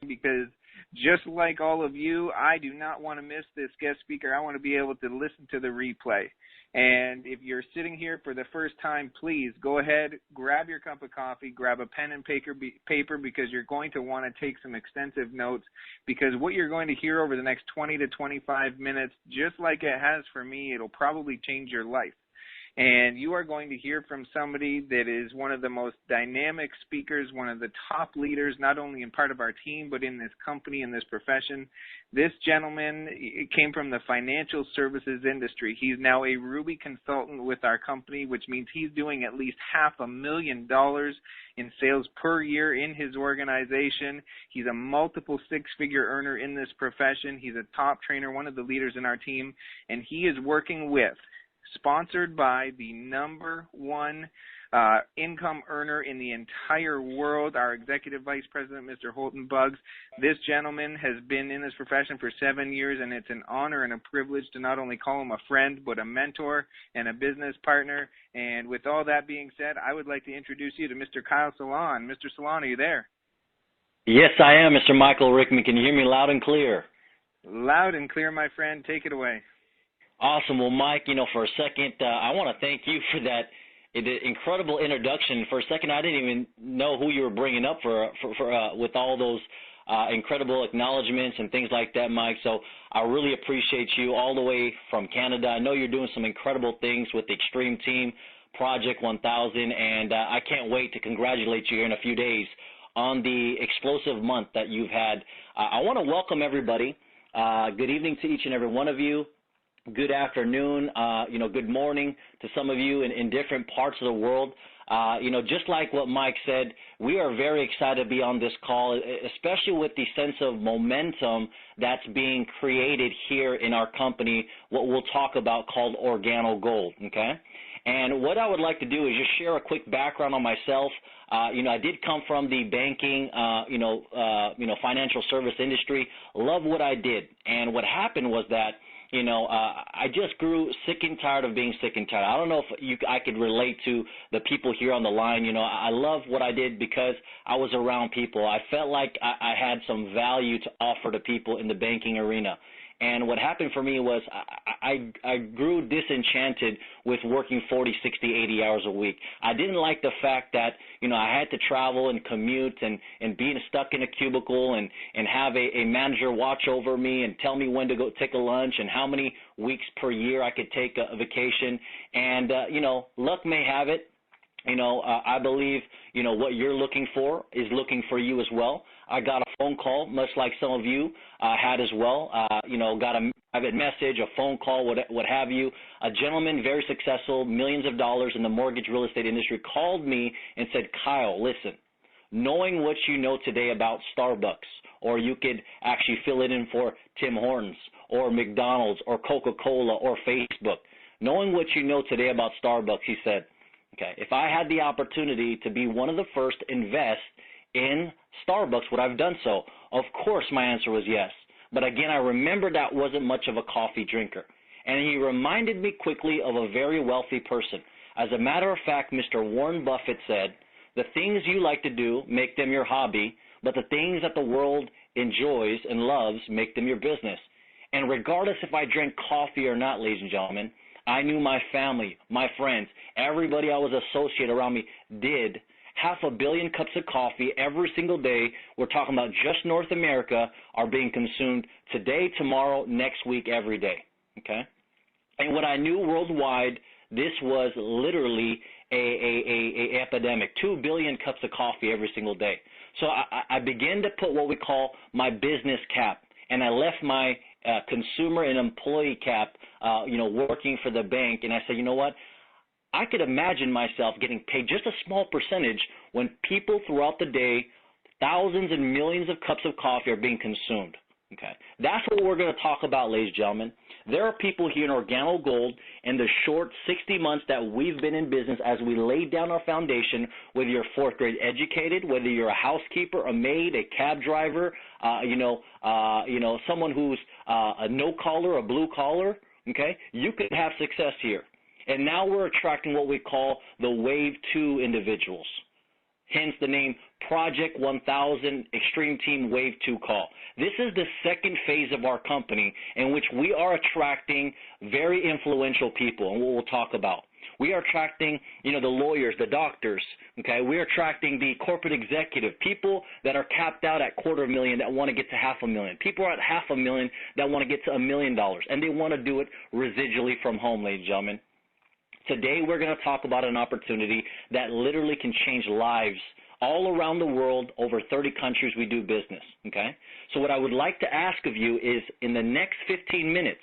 because just like all of you, I do not want to miss this guest speaker. I want to be able to listen to the replay. And if you're sitting here for the first time, please go ahead, grab your cup of coffee, grab a pen and paper because you're going to want to take some extensive notes, because what you're going to hear over the next 20 to 25 minutes, just like it has for me, it'll probably change your life. And you are going to hear from somebody that is one of the most dynamic speakers, one of the top leaders, not only in part of our team, but in this company, in this profession. This gentleman came from the financial services industry. He's now a Ruby consultant with our company, which means he's doing at least $500,000 in sales per year in his organization. He's a multiple six-figure earner in this profession. He's a top trainer, one of the leaders in our team, and he is working with, sponsored by the number one income earner in the entire world, our Executive Vice President, Mr. Holton Buggs. This gentleman has been in this profession for 7 years, and it's an honor and a privilege to not only call him a friend, but a mentor and a business partner. And with all that being said, I would like to introduce you to Mr. Kyl Solon. Mr. Solon, are you there? Yes, I am, Mr. Michael Rickman. Can you hear me loud and clear? Loud and clear, my friend. Take it away. Awesome. Well, Mike, for a second, I want to thank you for that incredible introduction. For a second, I didn't even know who you were bringing up with all those incredible acknowledgments and things like that, Mike. So I really appreciate you all the way from Canada. I know you're doing some incredible things with the Extreme Team, Project 1000, and I can't wait to congratulate you here in a few days on the explosive month that you've had. I want to welcome everybody. Good evening to each and every one of you. Good afternoon, good morning to some of you in different parts of the world. Just like what Mike said, we are very excited to be on this call, especially with the sense of momentum that's being created here in our company, what we'll talk about called Organo Gold, okay? And what I would like to do is just share a quick background on myself. I did come from the banking, financial service industry. Love what I did. And what happened was that I just grew sick and tired of being sick and tired. I don't know if I could relate to the people here on the line. I love what I did because I was around people. I felt like I had some value to offer to people in the banking arena. And what happened for me was I grew disenchanted with working 40, 60, 80 hours a week. I didn't like the fact that, I had to travel and commute and being stuck in a cubicle and have a manager watch over me and tell me when to go take a lunch and how many weeks per year I could take a vacation. And, luck may have it. I believe, what you're looking for is looking for you as well. I got a phone call, much like some of you had as well. Got a private message, a phone call, what have you. A gentleman, very successful, millions of dollars in the mortgage real estate industry, called me and said, Kyl, listen, knowing what you know today about Starbucks, or you could actually fill it in for Tim Hortons or McDonald's or Coca-Cola or Facebook, knowing what you know today about Starbucks, he said, okay, if I had the opportunity to be one of the first to invest in Starbucks, would I have done so? Of course, my answer was yes. But again, I remembered that wasn't much of a coffee drinker. And he reminded me quickly of a very wealthy person. As a matter of fact, Mr. Warren Buffett said, the things you like to do, make them your hobby, but the things that the world enjoys and loves, make them your business. And regardless if I drank coffee or not, ladies and gentlemen, I knew my family, my friends, everybody I was associated around me did. 500 million cups of coffee every single day, we're talking about just North America, are being consumed today, tomorrow, next week, every day, okay? And what I knew worldwide, this was literally a epidemic, 2 billion cups of coffee every single day. So I began to put what we call my business cap, and I left my consumer and employee cap, working for the bank, and I said, you know what? I could imagine myself getting paid just a small percentage when people throughout the day, thousands and millions of cups of coffee are being consumed. Okay, that's what we're going to talk about, ladies and gentlemen. There are people here in Organo Gold in the short 60 months that we've been in business as we laid down our foundation, whether you're fourth grade educated, whether you're a housekeeper, a maid, a cab driver, someone who's a no collar, a blue collar, okay, you could have success here. And now we're attracting what we call the wave 2 individuals. hence the name Project 1000 Extreme Team Wave 2 Call. This is the second phase of our company in which we are attracting very influential people, and what we'll talk about. We are attracting, the lawyers, the doctors, okay? We're attracting the corporate executive, people that are capped out at $250,000 that want to get to $500,000. People are at $500,000 that want to get to $1 million, and they want to do it residually from home, ladies and gentlemen. Today we're going to talk about an opportunity that literally can change lives all around the world. Over 30 countries we do business, okay? So what I would like to ask of you is, in the next 15 minutes,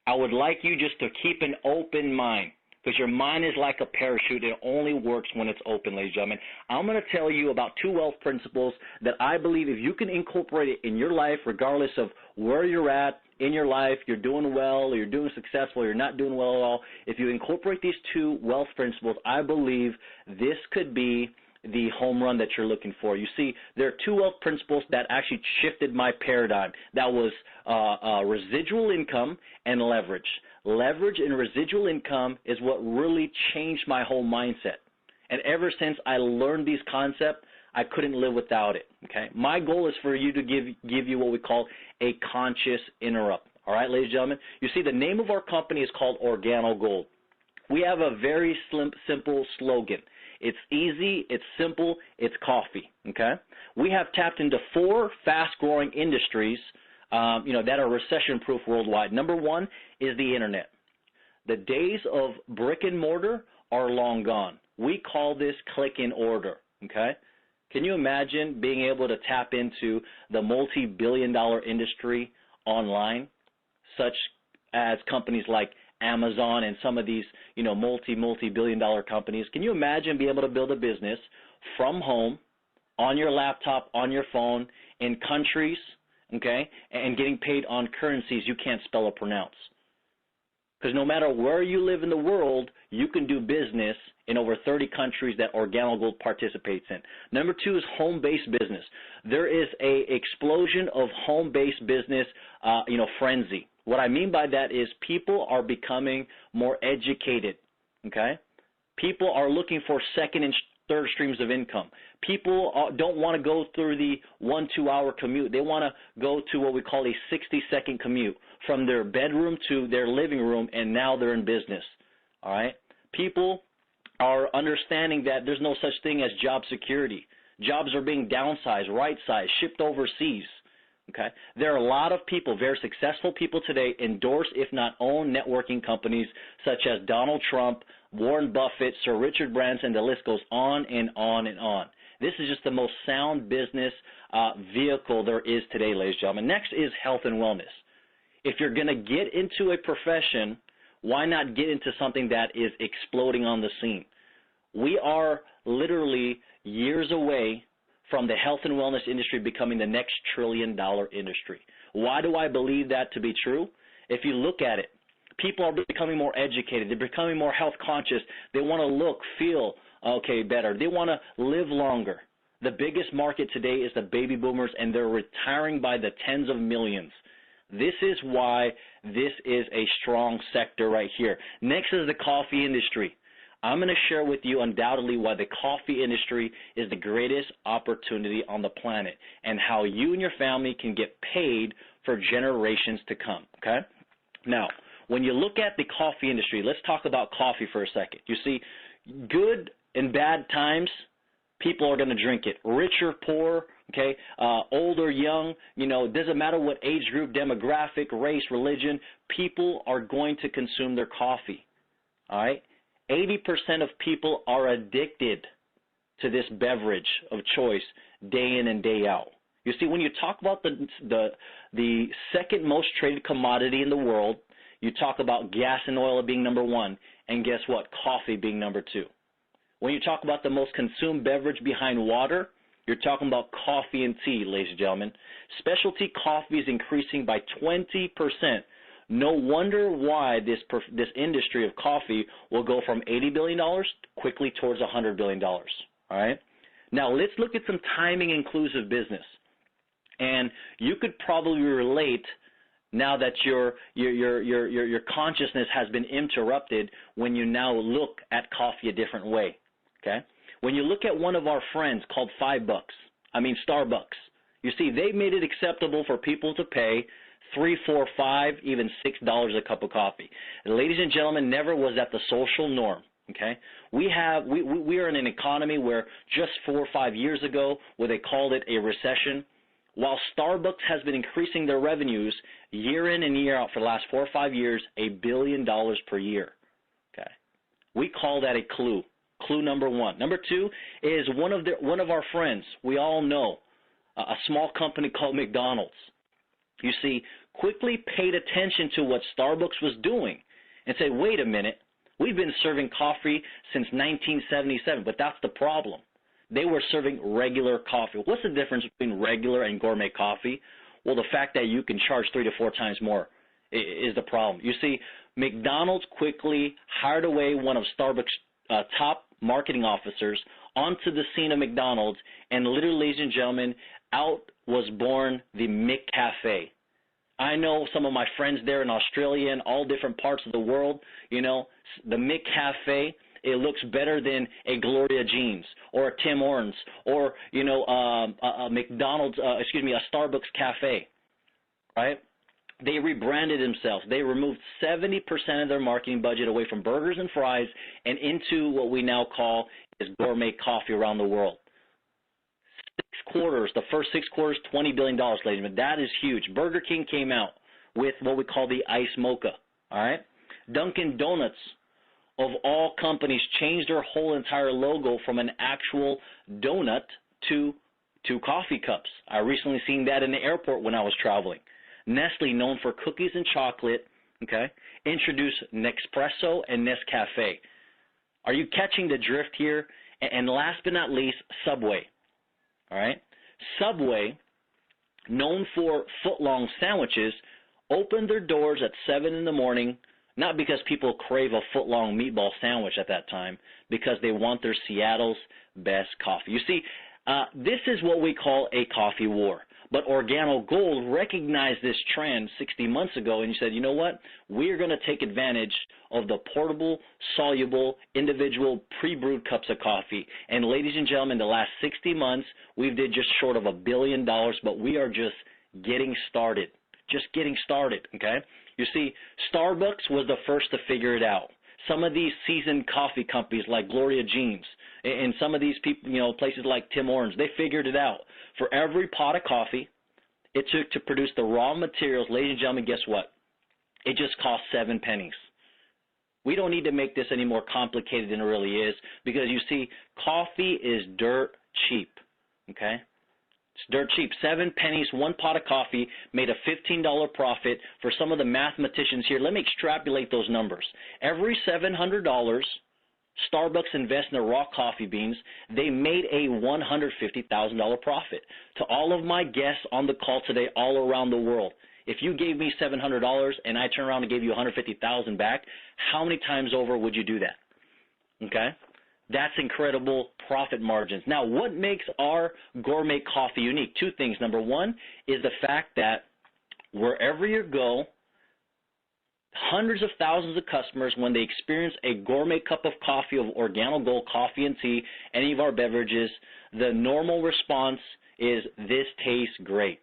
I would like you just to keep an open mind, because your mind is like a parachute. It only works when it's open, ladies and gentlemen. I'm going to tell you about 2 wealth principles that I believe if you can incorporate it in your life, regardless of where you're at in your life, you're doing well, or you're doing successful, or you're not doing well at all, if you incorporate these 2 wealth principles, I believe this could be the home run that you're looking for. You see, there are 2 wealth principles that actually shifted my paradigm. That was residual income and leverage. Leverage and residual income is what really changed my whole mindset. And ever since I learned these concepts, I couldn't live without it, okay? My goal is for you to give you what we call a conscious interrupt, all right, ladies and gentlemen? You see, the name of our company is called Organo Gold. We have a very simple slogan. It's easy, it's simple, it's coffee, okay? We have tapped into 4 fast-growing industries that are recession-proof worldwide. Number 1 is the internet. The days of brick and mortar are long gone. We call this click and order, okay? Can you imagine being able to tap into the multi-billion-dollar industry online, such as companies like Amazon and some of these, multi-billion-dollar companies? Can you imagine being able to build a business from home, on your laptop, on your phone, in countries, okay, and getting paid on currencies you can't spell or pronounce? Because no matter where you live in the world, you can do business in over 30 countries that Organo Gold participates in. Number 2 is home-based business. There is a explosion of home-based business, frenzy. What I mean by that is people are becoming more educated, okay? People are looking for second and third streams of income. People don't want to go through the 1-2 hour commute. They want to go to what we call a 60-second commute from their bedroom to their living room, and now they're in business, all right? People are understanding that there's no such thing as job security. Jobs are being downsized, right-sized, shipped overseas, okay? There are a lot of people, very successful people today, endorse, if not own, networking companies such as Donald Trump, Warren Buffett, Sir Richard Branson, the list goes on and on and on. This is just the most sound business vehicle there is today, ladies and gentlemen. Next is health and wellness. If you're going to get into a profession, why not get into something that is exploding on the scene? We are literally years away from the health and wellness industry becoming the next trillion-dollar industry. Why do I believe that to be true? If you look at it, people are becoming more educated. They're becoming more health conscious. They want to look, feel, better. They want to live longer. The biggest market today is the baby boomers, and they're retiring by the tens of millions. This is why this is a strong sector right here. Next is the coffee industry. I'm going to share with you undoubtedly why the coffee industry is the greatest opportunity on the planet and how you and your family can get paid for generations to come, okay? Now, when you look at the coffee industry, let's talk about coffee for a second. You see, good and bad times, people are going to drink it. Rich or poor, okay, old or young, doesn't matter what age group, demographic, race, religion, people are going to consume their coffee, all right? 80% of people are addicted to this beverage of choice day in and day out. You see, when you talk about the second most traded commodity in the world, you talk about gas and oil being number 1, and guess what? Coffee being number 2. When you talk about the most consumed beverage behind water, you're talking about coffee and tea, ladies and gentlemen. Specialty coffee is increasing by 20%. No wonder why this industry of coffee will go from $80 billion quickly towards $100 billion, all right? Now, let's look at some timing-inclusive business. And you could probably relate now that your consciousness has been interrupted when you now look at coffee a different way, okay? When you look at one of our friends called Starbucks, you see, they made it acceptable for people to pay $3, $4, $5, even $6 a cup of coffee. And ladies and gentlemen, never was that the social norm. Okay, we are in an economy where just 4 or 5 years ago, where they called it a recession, while Starbucks has been increasing their revenues year in and year out for the last 4 or 5 years, $1 billion per year. Okay, we call that a clue. Clue number one. Number two is one of our friends we all know, a small company called McDonald's. You see, quickly paid attention to what Starbucks was doing and said, wait a minute, we've been serving coffee since 1977, but that's the problem. They were serving regular coffee. What's the difference between regular and gourmet coffee? Well, the fact that you can charge 3 to 4 times more is the problem. You see, McDonald's quickly hired away one of Starbucks' top marketing officers onto the scene of McDonald's, and literally, ladies and gentlemen, out was born the McCafe. I know some of my friends there in Australia and all different parts of the world, you know, the McCafe, it looks better than a Gloria Jean's or a Tim Hortons or, you know, a McDonald's, a Starbucks cafe, right? They rebranded themselves. They removed 70% of their marketing budget away from burgers and fries and into what we now call is gourmet coffee around the world. 6 quarters, the first 6 quarters, $20 billion, ladies and gentlemen. That is huge. Burger King came out with what we call the Ice Mocha, all right? Dunkin' Donuts, of all companies, changed their whole entire logo from an actual donut to coffee cups. I recently seen that in the airport when I was traveling. Nestle, known for cookies and chocolate, okay, introduced Nespresso and Nescafe. Are you catching the drift here? And last but not least, Subway. All right, Subway, known for foot-long sandwiches, opened their doors at 7 in the morning, not because people crave a foot-long meatball sandwich at that time, because they want their Seattle's best coffee. You see, this is what we call a coffee war. But Organo Gold recognized this trend 60 months ago, and you said, you know what? We're going to take advantage of the portable, soluble, individual, pre-brewed cups of coffee. And ladies and gentlemen, the last 60 months, we've did just short of $1 billion, but we are just getting started. Just getting started, okay? You see, Starbucks was the first to figure it out. Some of these seasoned coffee companies like Gloria Jean's and some of these people, you know, places like Tim Hortons, they figured it out. For every pot of coffee it took to produce the raw materials, ladies and gentlemen, guess what? It just cost 7 pennies. We don't need to make this any more complicated than it really is, because you see, coffee is dirt cheap, okay? It's dirt cheap. 7 pennies, 1 pot of coffee made a $15 profit. For some of the mathematicians here, let me extrapolate those numbers. Every $700 Starbucks invest in their raw coffee beans, they made a $150,000 profit. To all of my guests on the call today all around the world, if you gave me $700 and I turn around and gave you $150,000 back, how many times over would you do that? Okay? That's incredible profit margins. Now, what makes our gourmet coffee unique? 2 things. Number one is the fact that wherever you go, hundreds of thousands of customers, when they experience a gourmet cup of coffee of Organo Gold coffee and tea, any of our beverages, the normal response is, this tastes great.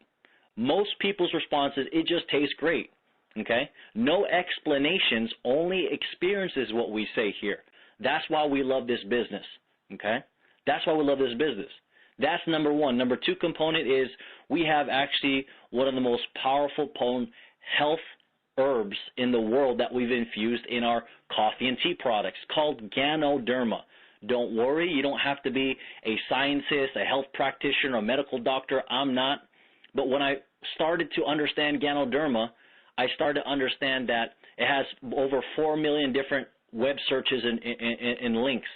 Most people's response is, it just tastes great. Okay? No explanations, only experiences what we say here. That's why we love this business. Okay? That's why we love this business. That's number one. Number 2 component is we have actually one of the most powerful potent health herbs in the world that we've infused in our coffee and tea products, called Ganoderma. Don't worry, you don't have to be a scientist, a health practitioner, a medical doctor. I'm not. But when I started to understand Ganoderma, I started to understand that it has over 4 million different web searches and links.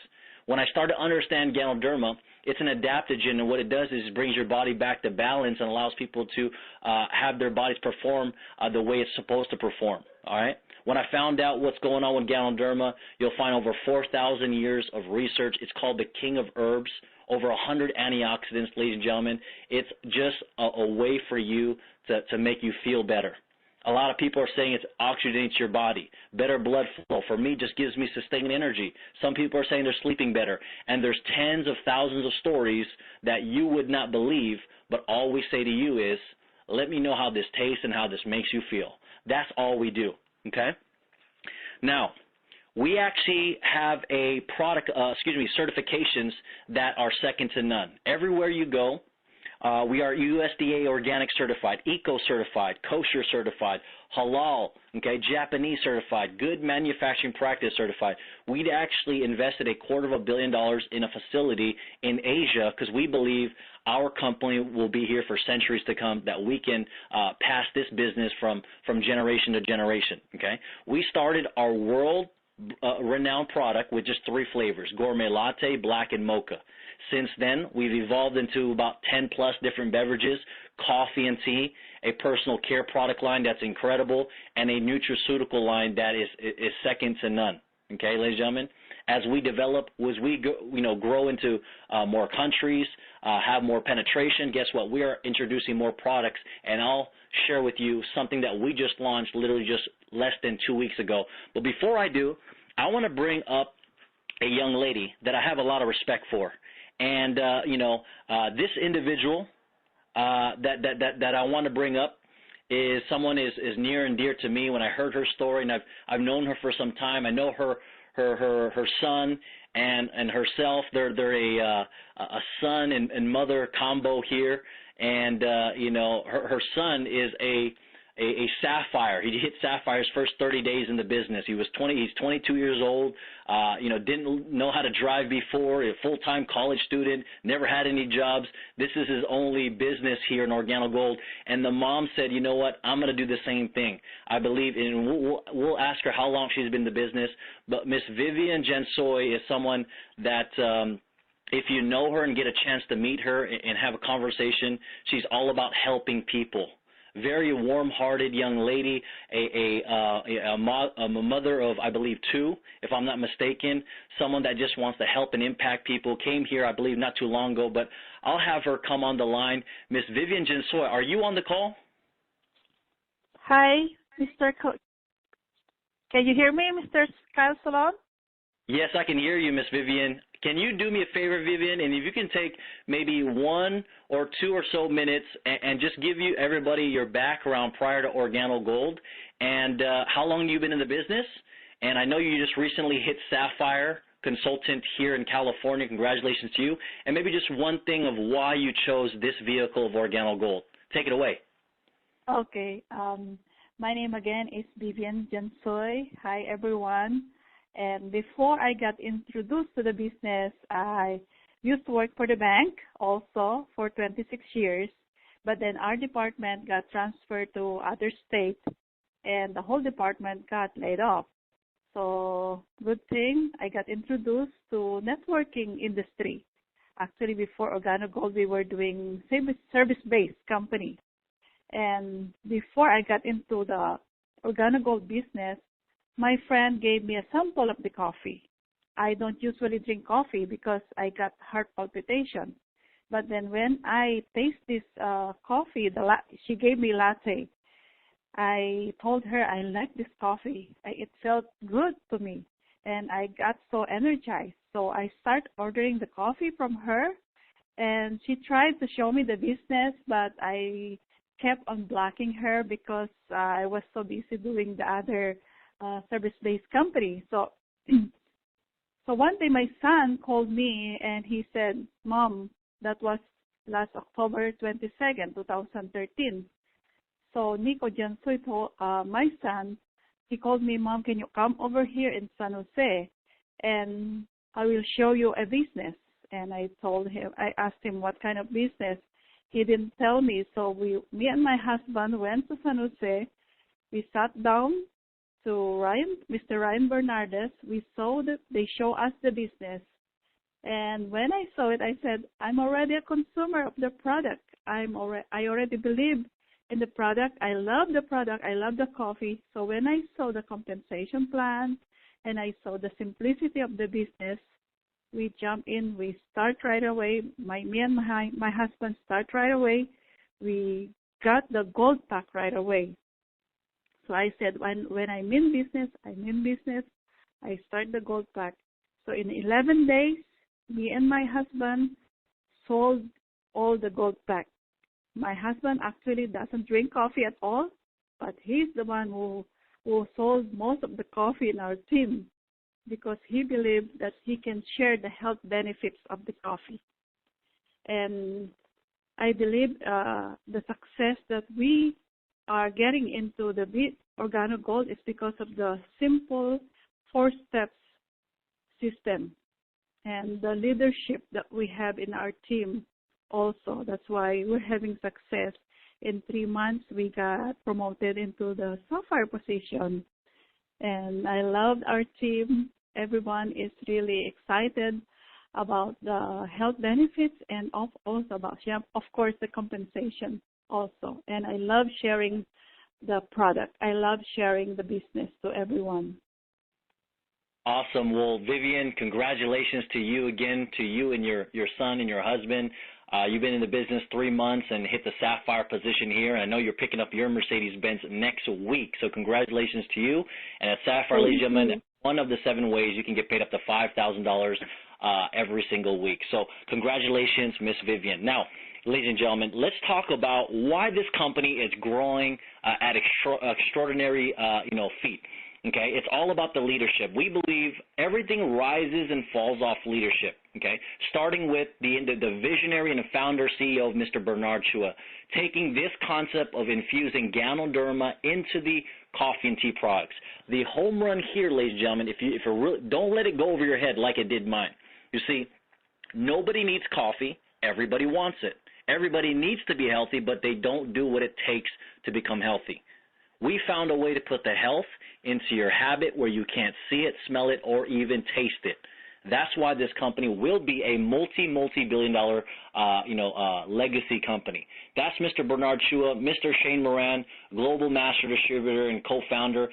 When I started to understand Ganoderma, it's an adaptogen, and what it does is it brings your body back to balance and allows people to have their bodies perform the way it's supposed to perform. All right. When I found out what's going on with Ganoderma, you'll find over 4,000 years of research. It's called the king of herbs. Over 100 antioxidants, ladies and gentlemen. It's just a way for you to make you feel better. A lot of people are saying it oxygenates your body, better blood flow. For me, just gives me sustained energy. Some people are saying they're sleeping better. And there's tens of thousands of stories that you would not believe, but all we say to you is, let me know how this tastes and how this makes you feel. That's all we do, okay? Now, we actually have a certifications that are second to none. Everywhere you go, we are USDA organic certified, eco certified, kosher certified, halal, okay, Japanese certified, good manufacturing practice certified. We'd actually invested $250 million in a facility in Asia because we believe our company will be here for centuries to come, that we can pass this business from generation to generation, okay? We started our world renowned product with just 3 flavors, gourmet latte, black, and mocha. Since then, we've evolved into about 10 plus different beverages, coffee and tea, a personal care product line that's incredible, and a nutraceutical line that is second to none. Okay, ladies and gentlemen, as we develop, as we grow into more countries, have more penetration, guess what? We are introducing more products, and I'll share with you something that we just launched literally just less than 2 weeks ago. But before I do, I want to bring up a young lady that I have a lot of respect for. And, this individual that I want to bring up is someone is near and dear to me. When I heard her story, and I've known her for some time. I know her son and herself. They're a son and mother combo here. And, her son is a sapphire. He hit sapphire's first 30 days in the business. He's 22 years old, didn't know how to drive before, a full-time college student, never had any jobs. This is his only business here in Organo Gold. And the mom said, you know what, I'm going to do the same thing. I believe, and we'll ask her how long she's been in the business, but Miss Vivian Gensoy is someone that if you know her and get a chance to meet her and have a conversation, she's all about helping people. Very warm-hearted young lady, a mother of, I believe, 2, if I'm not mistaken, someone that just wants to help and impact people, came here, I believe, not too long ago, but I'll have her come on the line. Miss Vivian Gensoy, are you on the call? Hi, Mr. Can you hear me, Mr. Kyl Solon? Yes, I can hear you, Miss Vivian. Can you do me a favor, Vivian, and if you can take maybe 1 or 2 or so minutes and just give everybody your background prior to Organo Gold and how long you've been in the business. And I know you just recently hit Sapphire consultant here in California. Congratulations to you. And maybe just one thing of why you chose this vehicle of Organo Gold. Take it away. Okay. My name again is Vivian Gensoy. Hi, everyone. And before I got introduced to the business, I used to work for the bank also for 26 years. But then our department got transferred to other states, and the whole department got laid off. So good thing I got introduced to networking industry. Actually, before Organo Gold, we were doing service-based company. And before I got into the Organo Gold business, my friend gave me a sample of the coffee. I don't usually drink coffee because I got heart palpitation. But then when I taste this coffee, she gave me latte. I told her I like this coffee. It felt good to me, and I got so energized. So I start ordering the coffee from her, and she tried to show me the business, but I kept on blocking her because I was so busy doing the other service-based company. So one day my son called me and he said, Mom, that was last October 22nd, 2013. So Nico Gensoy told my son, he called me, Mom, can you come over here in San Jose and I will show you a business. And I asked him what kind of business. He didn't tell me. So me and my husband went to San Jose. We sat down to Mr. Ryan Bernardes. We saw that they show us the business. And when I saw it, I said, I'm already a consumer of the product. I already believe in the product. I love the product. I love the coffee. So when I saw the compensation plan and I saw the simplicity of the business, we jump in. We start right away. Me and my husband start right away. We got the gold pack right away. So I said, when I'm in business, I'm in business. I start the gold pack. So in 11 days, me and my husband sold all the gold pack. My husband actually doesn't drink coffee at all, but he's the one who sold most of the coffee in our team because he believes that he can share the health benefits of the coffee. And I believe the success that we are getting into the Organo Gold is because of the simple 4 steps system and the leadership that we have in our team also. That's why we're having success. In 3 months, we got promoted into the sapphire position. And I love our team. Everyone is really excited about the health benefits and also about, of course, the compensation also. And I love sharing the product. I love sharing the business to everyone. Awesome. Well, Vivian, congratulations to you again, to you and your son and your husband. You've been in the business 3 months and hit the sapphire position here. I know you're picking up your Mercedes-Benz next week, so congratulations to you. And at Sapphire, ladies and gentlemen, one of the 7 ways you can get paid up to $5,000 every single week. So congratulations, Miss Vivian. Now, ladies and gentlemen, let's talk about why this company is growing at extraordinary feet. Okay, it's all about the leadership. We believe everything rises and falls off leadership. Okay, starting with the visionary and founder CEO of Mr. Bernard Chua, taking this concept of infusing Ganoderma into the coffee and tea products. The home run here, ladies and gentlemen, if you really, don't let it go over your head like it did mine. You see, nobody needs coffee. Everybody wants it. Everybody needs to be healthy, but they don't do what it takes to become healthy. We found a way to put the health into your habit where you can't see it, smell it, or even taste it. That's why this company will be a multi-billion-dollar, legacy company. That's Mr. Bernard Chua, Mr. Shane Moran, global master distributor and co-founder,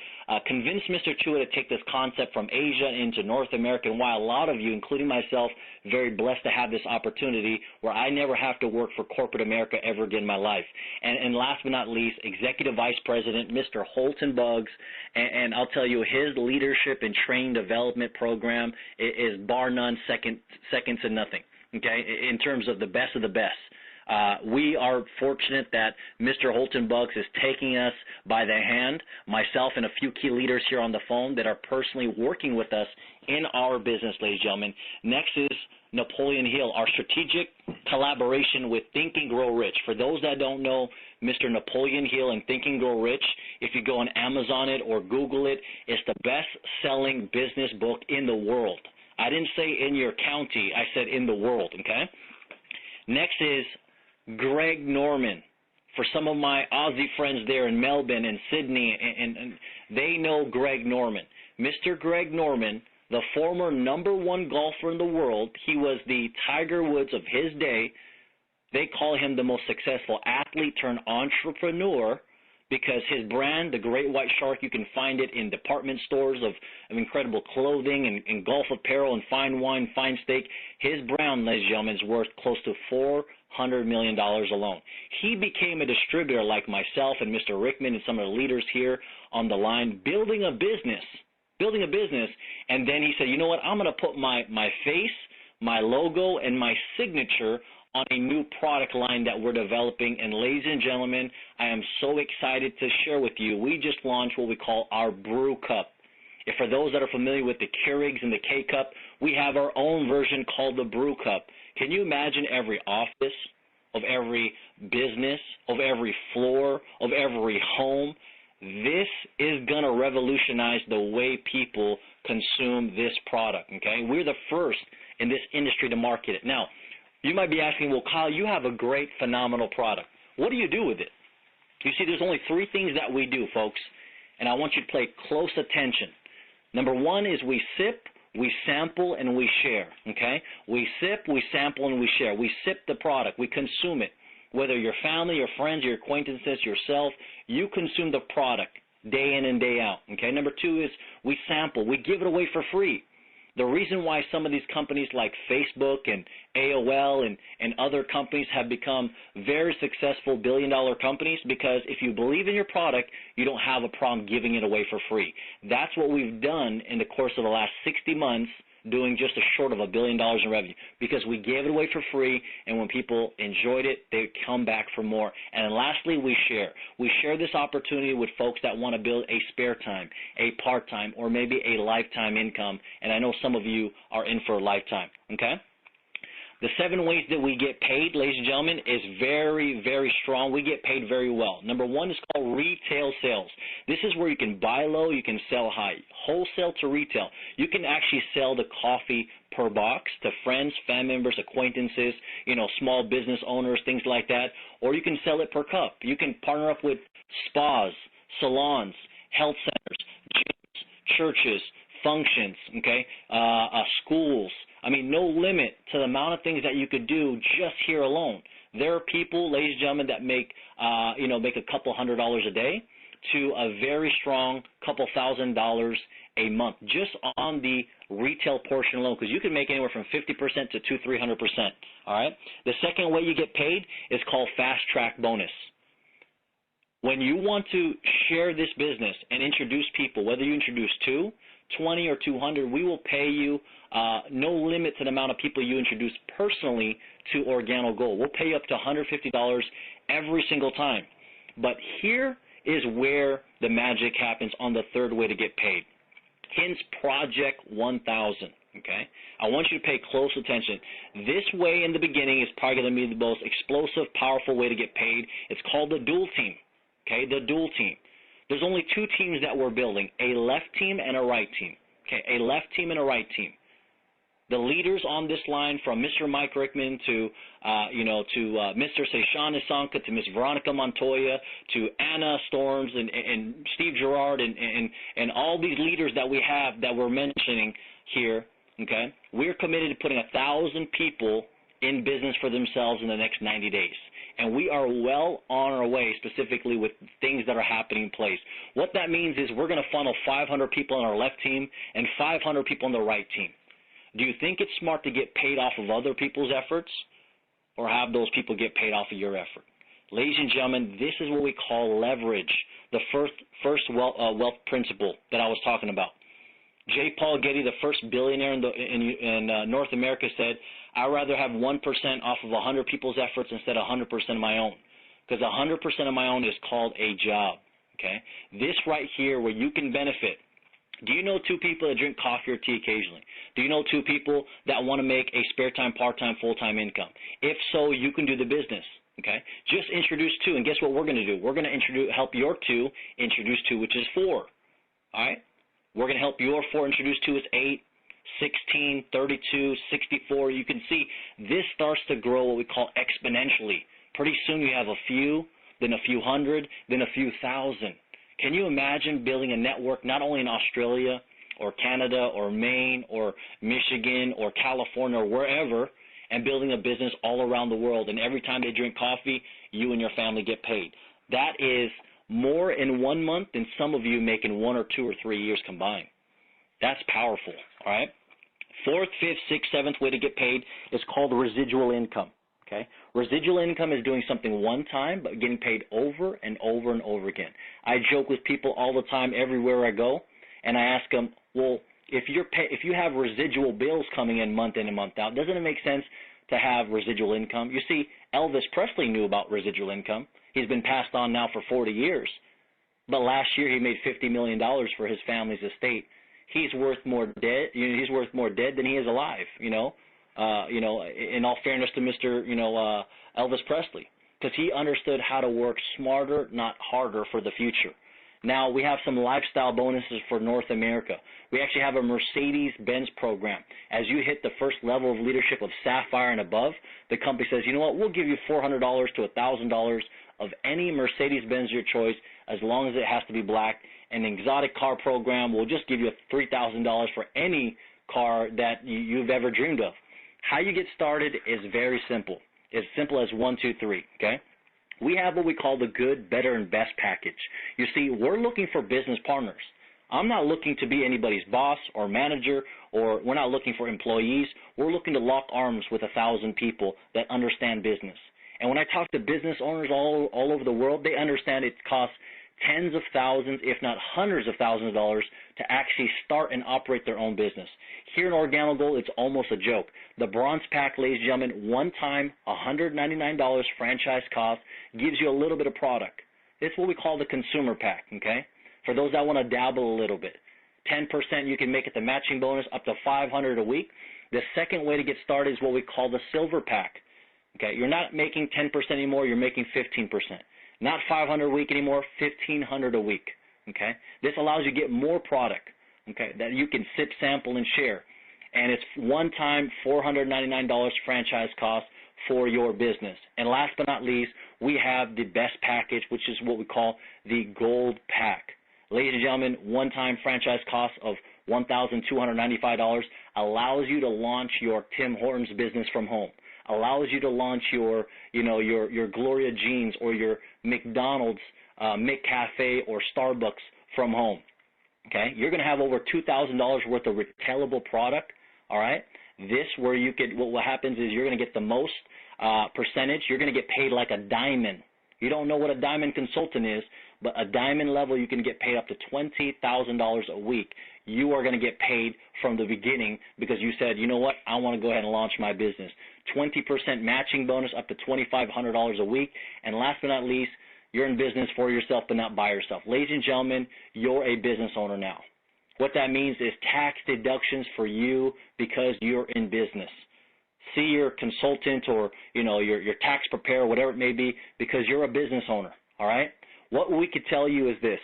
convinced Mr. Chua to take this concept from Asia into North America, and why a lot of you, including myself, very blessed to have this opportunity where I never have to work for corporate America ever again in my life. And last but not least, Executive Vice President, Mr. Holton Buggs, and I'll tell you, his leadership and training development program is bar none, second to nothing, okay, in terms of the best of the best. We are fortunate that Mr. Holton Buggs is taking us by the hand, myself and a few key leaders here on the phone that are personally working with us in our business, ladies and gentlemen. Next is Napoleon Hill, our strategic collaboration with Think and Grow Rich. For those that don't know Mr. Napoleon Hill and Think and Grow Rich, if you go on Amazon it or Google it, it's the best-selling business book in the world. I didn't say in your county, I said in the world, okay? Next is Greg Norman. For some of my Aussie friends there in Melbourne and Sydney, and they know Greg Norman. Mr. Greg Norman, the former #1 golfer in the world, he was the Tiger Woods of his day. They call him the most successful athlete turned entrepreneur because his brand, the Great White Shark, you can find it in department stores of incredible clothing and golf apparel and fine wine, fine steak. His brand, ladies and gentlemen, is worth close to $400 million alone. He became a distributor like myself and Mr. Rickman and some of the leaders here on the line, building a business, and then he said, you know what, I'm going to put my face, my logo, and my signature on a new product line that we're developing. And ladies and gentlemen, I am so excited to share with you, we just launched what we call our Brew Cup. If for those that are familiar with the Keurigs and the K-Cup, we have our own version called the Brew Cup. Can you imagine every office, of every business, of every floor, of every home? This is going to revolutionize the way people consume this product, okay? We're the first in this industry to market it. Now, you might be asking, well, Kyl, you have a great, phenomenal product. What do you do with it? You see, there's only 3 things that we do, folks, and I want you to pay close attention. Number 1 is we sip, we sample, and we share, okay? We sip, we sample, and we share. We sip the product. We consume it. Whether your family, your friends, your acquaintances, yourself, you consume the product day in and day out, okay? Number 2 is we sample. We give it away for free. The reason why some of these companies like Facebook and AOL and other companies have become very successful billion-dollar companies, because if you believe in your product, you don't have a problem giving it away for free. That's what we've done in the course of the last 60 months, doing just a short of $1 billion in revenue, because we gave it away for free, and when people enjoyed it, they come back for more. And then lastly, we share. We share this opportunity with folks that want to build a spare time, a part-time, or maybe a lifetime income, and I know some of you are in for a lifetime, okay? The 7 ways that we get paid, ladies and gentlemen, is very, very strong. We get paid very well. Number 1 is called retail sales. This is where you can buy low, you can sell high. Wholesale to retail. You can actually sell the coffee per box to friends, family members, acquaintances, small business owners, things like that. Or you can sell it per cup. You can partner up with spas, salons, health centers, gyms, churches, functions, okay, schools. I mean, no limit to the amount of things that you could do just here alone. There are people, ladies and gentlemen, that make a couple $100s a day to a very strong couple $1,000s a month just on the retail portion alone, because you can make anywhere from 50% to 200-300%. All right. The second way you get paid is called fast track bonus. When you want to share this business and introduce people, whether you introduce 2, 20, or 200, we will pay you no limit to the amount of people you introduce personally to Organo Gold. We'll pay you up to $150 every single time. But here is where the magic happens on the third way to get paid. Hence Project 1000. Okay, I want you to pay close attention. This way in the beginning is probably going to be the most explosive, powerful way to get paid. It's called the dual team. Okay, the dual team. There's only 2 teams that we're building, a left team and a right team. Okay, a left team and a right team. The leaders on this line, from Mr. Mike Rickman to Mr. Seishan Isanka, to Miss Veronica Montoya, to Anna Storms and Steve Gerard and all these leaders that we have that we're mentioning here, okay, we're committed to putting 1,000 people in business for themselves in the next 90 days. And we are well on our way, specifically with things that are happening in place. What that means is we're going to funnel 500 people on our left team and 500 people on the right team. Do you think it's smart to get paid off of other people's efforts, or have those people get paid off of your effort? Ladies and gentlemen, this is what we call leverage, the first wealth principle that I was talking about. J. Paul Getty, the first billionaire in North America, said, I'd rather have 1% off of 100 people's efforts instead of 100% of my own, because 100% of my own is called a job. Okay, this right here where you can benefit. Do you know 2 people that drink coffee or tea occasionally? Do you know 2 people that want to make a spare time, part-time, full-time income? If so, you can do the business. Okay, just introduce 2, and guess what we're going to do? We're going to help your 2 introduce 2, which is 4. All right, we're going to help your 4 introduce 2 is 8. 16, 32, 64. You can see this starts to grow what we call exponentially. Pretty soon you have a few, then a few hundred, then a few thousand. Can you imagine building a network not only in Australia or Canada or Maine or Michigan or California or wherever, and building a business all around the world, and every time they drink coffee, you and your family get paid? That is more in 1 month than some of you make in 1 or 2 or 3 years combined. That's powerful, all right? 4th, 5th, 6th, 7th way to get paid is called residual income, okay? Residual income is doing something one time but getting paid over and over and over again. I joke with people all the time everywhere I go, and I ask them, well, if you have residual bills coming in and month out, doesn't it make sense to have residual income? You see, Elvis Presley knew about residual income. He's been passed on now for 40 years. But last year he made $50 million for his family's estate. He's worth more dead. He's worth more dead than he is alive. In all fairness to Mr. Elvis Presley, because he understood how to work smarter, not harder, for the future. Now we have some lifestyle bonuses for North America. We actually have a Mercedes-Benz program. As you hit the first level of leadership of Sapphire and above, the company says, you know what, we'll give you $400 to $1,000 of any Mercedes-Benz your choice, as long as it has to be black. An exotic car program will just give you $3,000 for any car that you've ever dreamed of. How you get started is very simple. As simple as 1, 2, 3, okay? We have what we call the good, better, and best package. You see, we're looking for business partners. I'm not looking to be anybody's boss or manager, or we're not looking for employees. We're looking to lock arms with 1,000 people that understand business. And when I talk to business owners all over the world, they understand it costs tens of thousands, if not hundreds of thousands of dollars to actually start and operate their own business. Here in Organogold, it's almost a joke. The Bronze Pack, ladies and gentlemen, one time, $199 franchise cost, gives you a little bit of product. It's what we call the consumer pack, okay? For those that want to dabble a little bit. 10% you can make it the matching bonus, up to $500 a week. The second way to get started is what we call the silver pack. Okay, you're not making 10% anymore, you're making 15%. Not $500 a week anymore, $1,500 a week. Okay, this allows you to get more product. Okay, that you can sip, sample, and share. And it's one-time $499 franchise cost for your business. And last but not least, we have the best package, which is what we call the Gold Pack. Ladies and gentlemen, one-time franchise cost of $1,295 allows you to launch your Tim Hortons business from home. Allows you to launch your Gloria Jeans or your McDonald's, McCafe or Starbucks from home. Okay, you're going to have over $2,000 worth of retailable product. All right, this where you could. What happens is you're going to get the most percentage. You're going to get paid like a diamond. You don't know what a diamond consultant is, but a diamond level you can get paid up to $20,000 a week. You are going to get paid from the beginning because you said, you know what, I want to go ahead and launch my business. 20% matching bonus up to $2,500 a week. And last but not least, you're in business for yourself but not by yourself. Ladies and gentlemen, you're a business owner now. What that means is tax deductions for you because you're in business. See your consultant or your tax preparer, whatever it may be, because you're a business owner. All right? What we could tell you is this.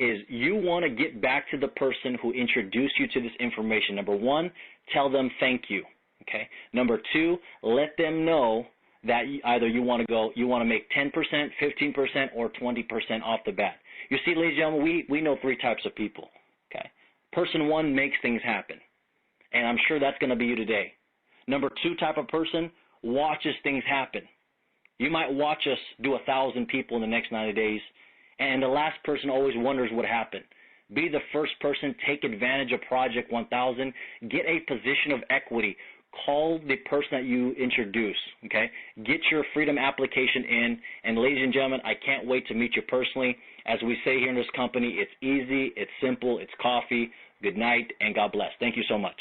Is you want to get back to the person who introduced you to this information. Number one, tell them thank you. Okay. Number two, let them know that either you want to make 10%, 15%, or 20% off the bat. You see, ladies and gentlemen, we know three types of people. Okay. Person one makes things happen, and I'm sure that's going to be you today. Number two type of person watches things happen. You might watch us do 1,000 people in the next 90 days. And the last person always wonders what happened. Be the first person, take advantage of Project 1000, get a position of equity, call the person that you introduce, okay? Get your freedom application in, and ladies and gentlemen, I can't wait to meet you personally. As we say here in this company, it's easy, it's simple, it's coffee. Good night, and God bless. Thank you so much.